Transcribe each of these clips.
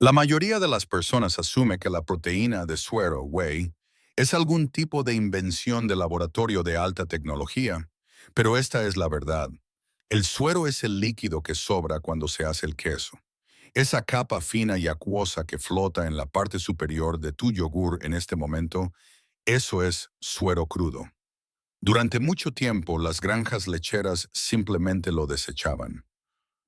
La mayoría de las personas asume que la proteína de suero, whey, es algún tipo de invención de laboratorio de alta tecnología, pero esta es la verdad. El suero es el líquido que sobra cuando se hace el queso. Esa capa fina y acuosa que flota en la parte superior de tu yogur en este momento, eso es suero crudo. Durante mucho tiempo, las granjas lecheras simplemente lo desechaban.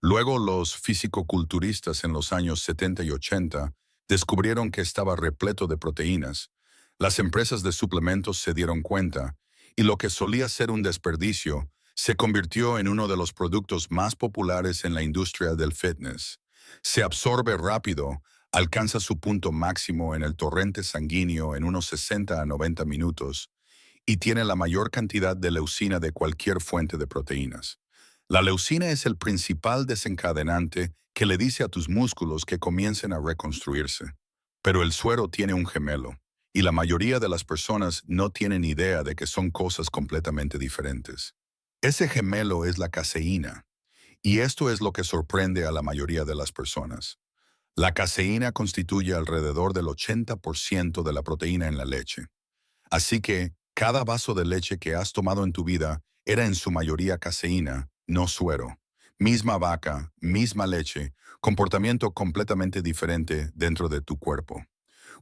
Luego, los fisicoculturistas en los años 70 y 80 descubrieron que estaba repleto de proteínas. Las empresas de suplementos se dieron cuenta y lo que solía ser un desperdicio se convirtió en uno de los productos más populares en la industria del fitness. Se absorbe rápido, alcanza su punto máximo en el torrente sanguíneo en unos 60 a 90 minutos y tiene la mayor cantidad de leucina de cualquier fuente de proteínas. La leucina es el principal desencadenante que le dice a tus músculos que comiencen a reconstruirse. Pero el suero tiene un gemelo, y la mayoría de las personas no tienen idea de que son cosas completamente diferentes. Ese gemelo es la caseína, y esto es lo que sorprende a la mayoría de las personas. La caseína constituye alrededor del 80% de la proteína en la leche. Así que cada vaso de leche que has tomado en tu vida era en su mayoría caseína, no suero. Misma vaca, misma leche, comportamiento completamente diferente dentro de tu cuerpo.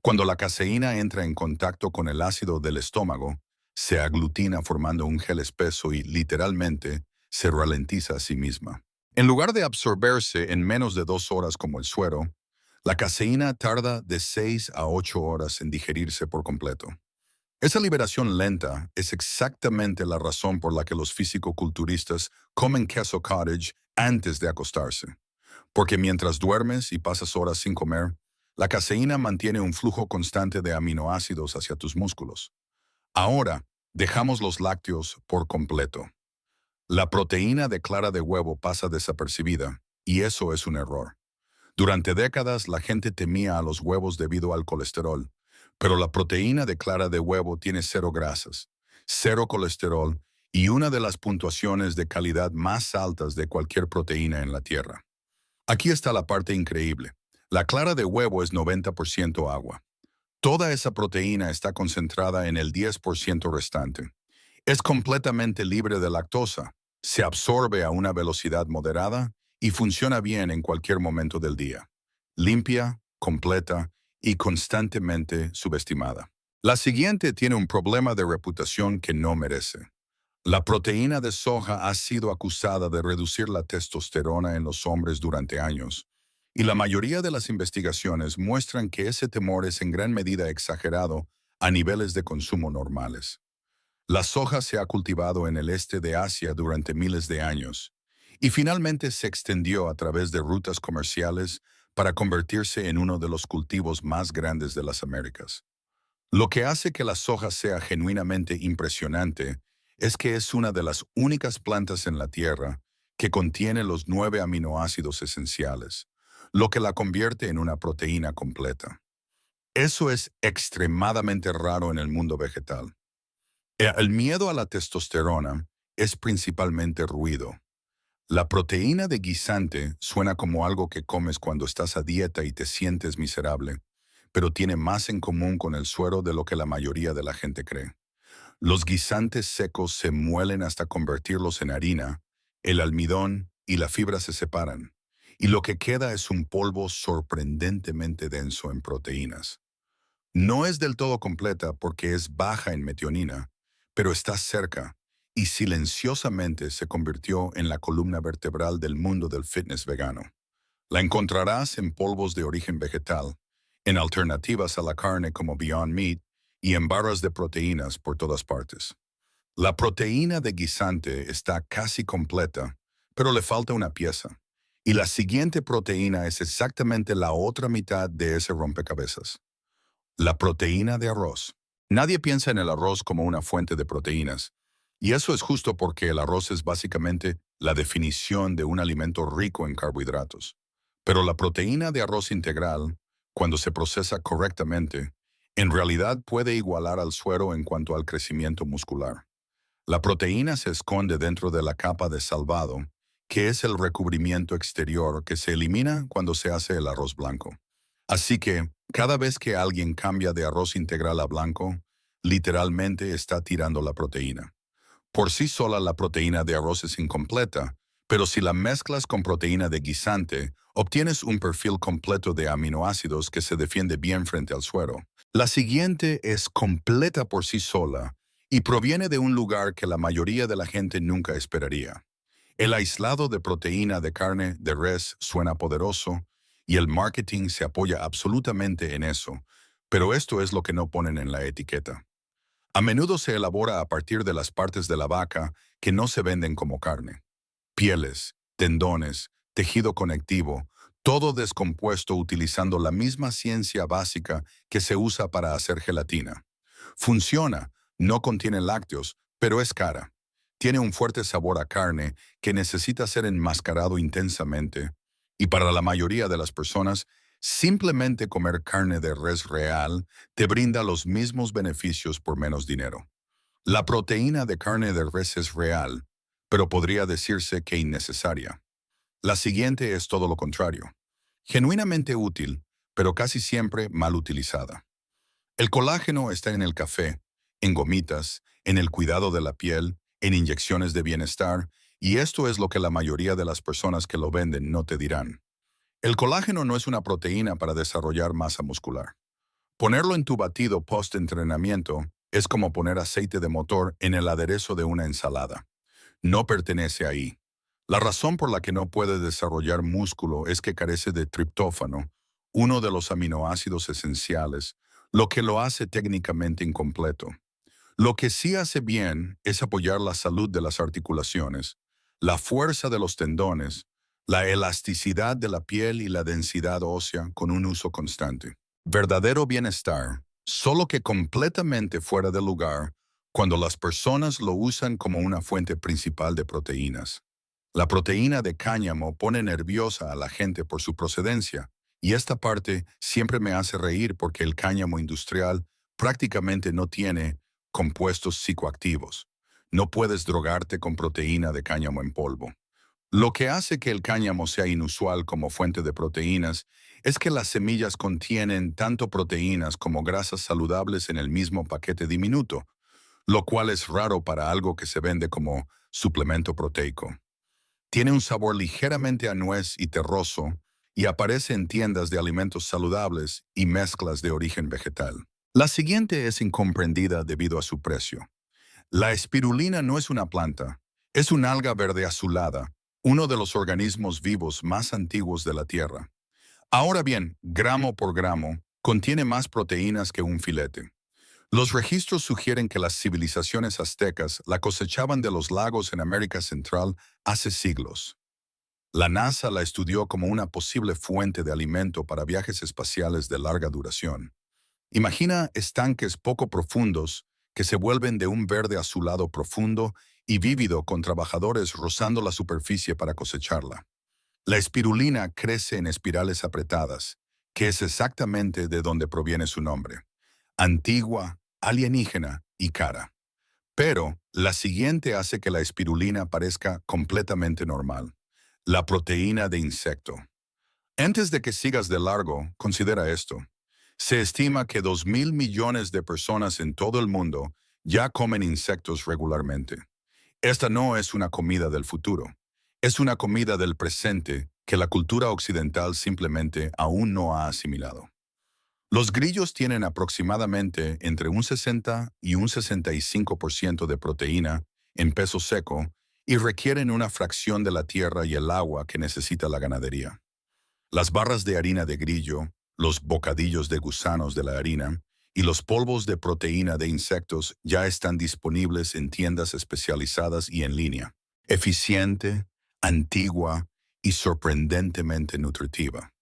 Cuando la caseína entra en contacto con el ácido del estómago, se aglutina formando un gel espeso y, literalmente, se ralentiza a sí misma. En lugar de absorberse en menos de 2 horas como el suero, la caseína tarda de 6 a 8 horas en digerirse por completo. Esa liberación lenta es exactamente la razón por la que los fisicoculturistas comen queso cottage antes de acostarse. Porque mientras duermes y pasas horas sin comer, la caseína mantiene un flujo constante de aminoácidos hacia tus músculos. Ahora, dejamos los lácteos por completo. La proteína de clara de huevo pasa desapercibida, y eso es un error. Durante décadas la gente temía a los huevos debido al colesterol, pero la proteína de clara de huevo tiene cero grasas, cero colesterol y una de las puntuaciones de calidad más altas de cualquier proteína en la Tierra. Aquí está la parte increíble. La clara de huevo es 90% agua. Toda esa proteína está concentrada en el 10% restante. Es completamente libre de lactosa, se absorbe a una velocidad moderada y funciona bien en cualquier momento del día. Limpia, completa y constantemente subestimada. La siguiente tiene un problema de reputación que no merece. La proteína de soja ha sido acusada de reducir la testosterona en los hombres durante años, y la mayoría de las investigaciones muestran que ese temor es en gran medida exagerado a niveles de consumo normales. La soja se ha cultivado en el este de Asia durante miles de años y finalmente se extendió a través de rutas comerciales para convertirse en uno de los cultivos más grandes de las Américas. Lo que hace que la soja sea genuinamente impresionante es que es una de las únicas plantas en la Tierra que contiene los 9 aminoácidos esenciales, lo que la convierte en una proteína completa. Eso es extremadamente raro en el mundo vegetal. El miedo a la testosterona es principalmente ruido. La proteína de guisante suena como algo que comes cuando estás a dieta y te sientes miserable, pero tiene más en común con el suero de lo que la mayoría de la gente cree. Los guisantes secos se muelen hasta convertirlos en harina, el almidón y la fibra se separan, y lo que queda es un polvo sorprendentemente denso en proteínas. No es del todo completa porque es baja en metionina, pero está cerca y silenciosamente se convirtió en la columna vertebral del mundo del fitness vegano. La encontrarás en polvos de origen vegetal, en alternativas a la carne como Beyond Meat y en barras de proteínas por todas partes. La proteína de guisante está casi completa, pero le falta una pieza. Y la siguiente proteína es exactamente la otra mitad de ese rompecabezas. La proteína de arroz. Nadie piensa en el arroz como una fuente de proteínas, y eso es justo porque el arroz es básicamente la definición de un alimento rico en carbohidratos. Pero la proteína de arroz integral, cuando se procesa correctamente, en realidad puede igualar al suero en cuanto al crecimiento muscular. La proteína se esconde dentro de la capa de salvado, que es el recubrimiento exterior que se elimina cuando se hace el arroz blanco. Así que, cada vez que alguien cambia de arroz integral a blanco, literalmente está tirando la proteína. Por sí sola la proteína de arroz es incompleta, pero si la mezclas con proteína de guisante, obtienes un perfil completo de aminoácidos que se defiende bien frente al suero. La siguiente es completa por sí sola y proviene de un lugar que la mayoría de la gente nunca esperaría. El aislado de proteína de carne de res suena poderoso y el marketing se apoya absolutamente en eso, pero esto es lo que no ponen en la etiqueta. A menudo se elabora a partir de las partes de la vaca que no se venden como carne. Pieles, tendones, tejido conectivo, todo descompuesto utilizando la misma ciencia básica que se usa para hacer gelatina. Funciona, no contiene lácteos, pero es cara. Tiene un fuerte sabor a carne que necesita ser enmascarado intensamente. Y para la mayoría de las personas, simplemente comer carne de res real te brinda los mismos beneficios por menos dinero. La proteína de carne de res es real, pero podría decirse que innecesaria. La siguiente es todo lo contrario. Genuinamente útil, pero casi siempre mal utilizada. El colágeno está en el café, en gomitas, en el cuidado de la piel, en inyecciones de bienestar, y esto es lo que la mayoría de las personas que lo venden no te dirán. El colágeno no es una proteína para desarrollar masa muscular. Ponerlo en tu batido post-entrenamiento es como poner aceite de motor en el aderezo de una ensalada. No pertenece ahí. La razón por la que no puede desarrollar músculo es que carece de triptófano, uno de los aminoácidos esenciales, lo que lo hace técnicamente incompleto. Lo que sí hace bien es apoyar la salud de las articulaciones, la fuerza de los tendones, la elasticidad de la piel y la densidad ósea con un uso constante. Verdadero bienestar, solo que completamente fuera de lugar cuando las personas lo usan como una fuente principal de proteínas. La proteína de cáñamo pone nerviosa a la gente por su procedencia, y esta parte siempre me hace reír porque el cáñamo industrial prácticamente no tiene compuestos psicoactivos. No puedes drogarte con proteína de cáñamo en polvo. Lo que hace que el cáñamo sea inusual como fuente de proteínas es que las semillas contienen tanto proteínas como grasas saludables en el mismo paquete diminuto, lo cual es raro para algo que se vende como suplemento proteico. Tiene un sabor ligeramente a nuez y terroso y aparece en tiendas de alimentos saludables y mezclas de origen vegetal. La siguiente es incomprendida debido a su precio. La espirulina no es una planta, es un alga verde azulada, uno de los organismos vivos más antiguos de la Tierra. Ahora bien, gramo por gramo, contiene más proteínas que un filete. Los registros sugieren que las civilizaciones aztecas la cosechaban de los lagos en América Central hace siglos. La NASA la estudió como una posible fuente de alimento para viajes espaciales de larga duración. Imagina estanques poco profundos que se vuelven de un verde azulado profundo y vívido con trabajadores rozando la superficie para cosecharla. La espirulina crece en espirales apretadas, que es exactamente de donde proviene su nombre. Antigua, alienígena y cara. Pero la siguiente hace que la espirulina parezca completamente normal. La proteína de insecto. Antes de que sigas de largo, considera esto. Se estima que 2.000 millones de personas en todo el mundo ya comen insectos regularmente. Esta no es una comida del futuro. Es una comida del presente que la cultura occidental simplemente aún no ha asimilado. Los grillos tienen aproximadamente entre un 60 y un 65% de proteína en peso seco y requieren una fracción de la tierra y el agua que necesita la ganadería. Las barras de harina de grillo, los bocadillos de gusanos de la harina y los polvos de proteína de insectos ya están disponibles en tiendas especializadas y en línea. Eficiente, antigua y sorprendentemente nutritiva.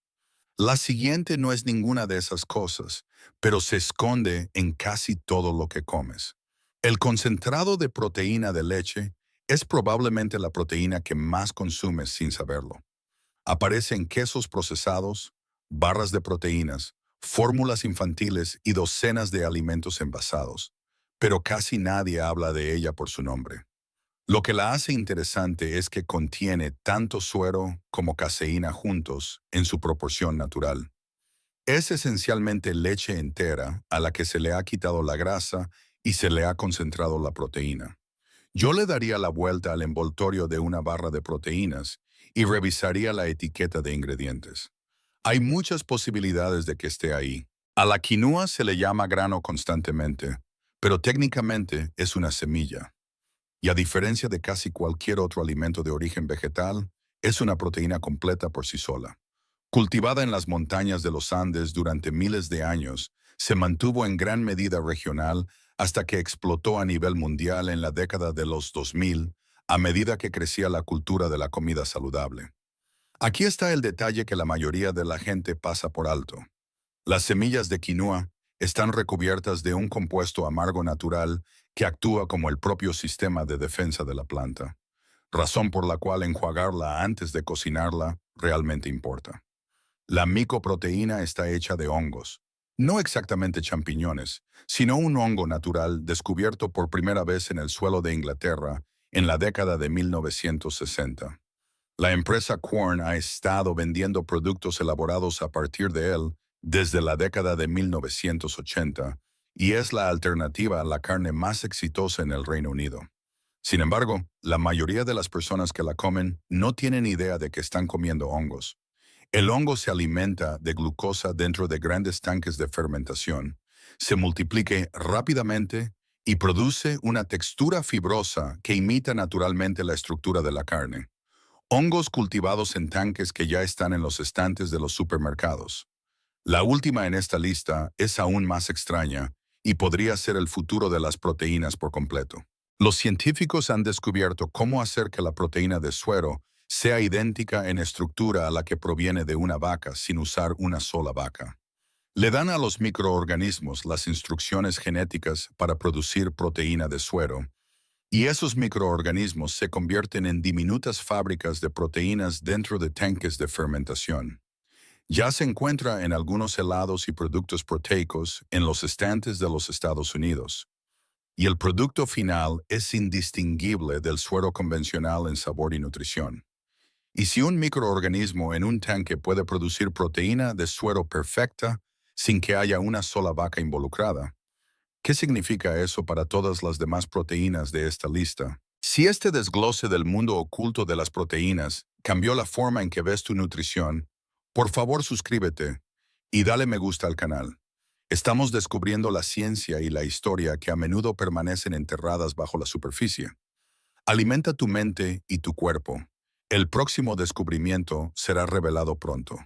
La siguiente no es ninguna de esas cosas, pero se esconde en casi todo lo que comes. El concentrado de proteína de leche es probablemente la proteína que más consumes sin saberlo. Aparece en quesos procesados, barras de proteínas, fórmulas infantiles y docenas de alimentos envasados, pero casi nadie habla de ella por su nombre. Lo que la hace interesante es que contiene tanto suero como caseína juntos en su proporción natural. Es esencialmente leche entera a la que se le ha quitado la grasa y se le ha concentrado la proteína. Yo le daría la vuelta al envoltorio de una barra de proteínas y revisaría la etiqueta de ingredientes. Hay muchas posibilidades de que esté ahí. A la quinoa se le llama grano constantemente, pero técnicamente es una semilla. Y a diferencia de casi cualquier otro alimento de origen vegetal, es una proteína completa por sí sola. Cultivada en las montañas de los Andes durante miles de años, se mantuvo en gran medida regional hasta que explotó a nivel mundial en la década de los 2000, a medida que crecía la cultura de la comida saludable. Aquí está el detalle que la mayoría de la gente pasa por alto. Las semillas de quinoa están recubiertas de un compuesto amargo natural que actúa como el propio sistema de defensa de la planta, razón por la cual enjuagarla antes de cocinarla realmente importa. La micoproteína está hecha de hongos, no exactamente champiñones, sino un hongo natural descubierto por primera vez en el suelo de Inglaterra en la década de 1960. La empresa Quorn ha estado vendiendo productos elaborados a partir de él desde la década de 1980 y es la alternativa a la carne más exitosa en el Reino Unido. Sin embargo, la mayoría de las personas que la comen no tienen idea de que están comiendo hongos. El hongo se alimenta de glucosa dentro de grandes tanques de fermentación, se multiplica rápidamente y produce una textura fibrosa que imita naturalmente la estructura de la carne. Hongos cultivados en tanques que ya están en los estantes de los supermercados. La última en esta lista es aún más extraña y podría ser el futuro de las proteínas por completo. Los científicos han descubierto cómo hacer que la proteína de suero sea idéntica en estructura a la que proviene de una vaca sin usar una sola vaca. Le dan a los microorganismos las instrucciones genéticas para producir proteína de suero, y esos microorganismos se convierten en diminutas fábricas de proteínas dentro de tanques de fermentación. Ya se encuentra en algunos helados y productos proteicos en los estantes de los Estados Unidos. Y el producto final es indistinguible del suero convencional en sabor y nutrición. Y si un microorganismo en un tanque puede producir proteína de suero perfecta sin que haya una sola vaca involucrada, ¿qué significa eso para todas las demás proteínas de esta lista? Si este desglose del mundo oculto de las proteínas cambió la forma en que ves tu nutrición, por favor suscríbete y dale me gusta al canal. Estamos descubriendo la ciencia y la historia que a menudo permanecen enterradas bajo la superficie. Alimenta tu mente y tu cuerpo. El próximo descubrimiento será revelado pronto.